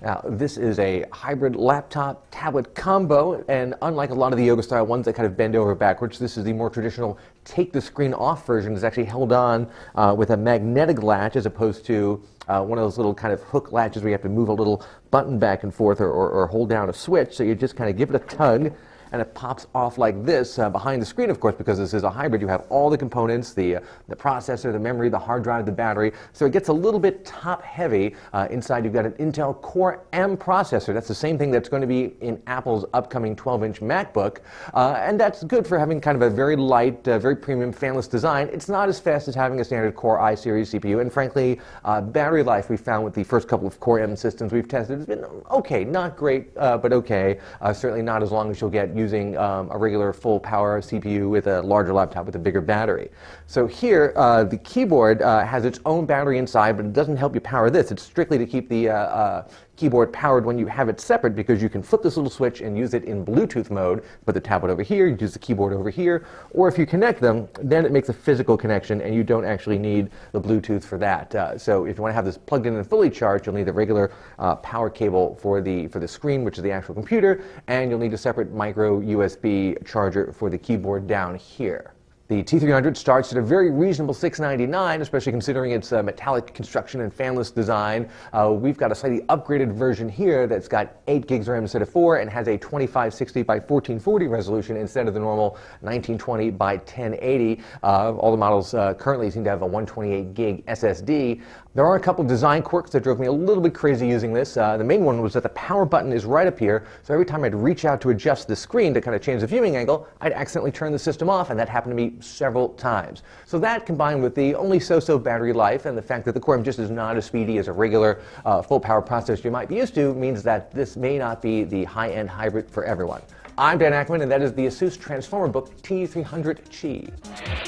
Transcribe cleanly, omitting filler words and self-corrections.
Now, this is a hybrid laptop tablet combo, and unlike a lot of the yoga style ones that kind of bend over backwards, this is the more traditional take the screen off version. It's actually held on with a magnetic latch as opposed to one of those little kind of hook latches where you have to move a little button back and forth or hold down a switch. So you just kind of give it a tug and it pops off like this behind the screen, of course, because this is a hybrid. You have all the components, the processor, the memory, the hard drive, the battery. So it gets a little bit top heavy. Inside you've got an Intel Core M processor. That's the same thing that's going to be in Apple's upcoming 12-inch MacBook. And that's good for having kind of a very light, very premium fanless design. It's not as fast as having a standard Core i series CPU. And frankly, battery life we found with the first couple of Core M systems we've tested has been okay. Not great, but okay. Certainly not as long as you'll get using a regular full power CPU with a larger laptop with a bigger battery. So here, the keyboard has its own battery inside, but it doesn't help you power this. It's strictly to keep the keyboard powered when you have it separate, because you can flip this little switch and use it in Bluetooth mode. Put the tablet over here, you use the keyboard over here, or if you connect them, then it makes a physical connection and you don't actually need the Bluetooth for that. So if you want to have this plugged in and fully charged, you'll need the regular power cable for the screen, which is the actual computer, and you'll need a separate micro USB charger for the keyboard down here. The T300 starts at a very reasonable $699, especially considering its metallic construction and fanless design. We've got a slightly upgraded version here that's got 8 gigs RAM instead of 4 and has a 2560 by 1440 resolution instead of the normal 1920 by 1080. All the models currently seem to have a 128 gig SSD. There are a couple of design quirks that drove me a little bit crazy using this. The main one was that the power button is right up here, so every time I'd reach out to adjust the screen to kind of change the viewing angle, I'd accidentally turn the system off, and that happened to me several times. So that, combined with the only so-so battery life and the fact that the Core M just is not as speedy as a regular full power processor you might be used to, means that this may not be the high-end hybrid for everyone. I'm Dan Ackman, and that is the Asus Transformer Book T300 Chi.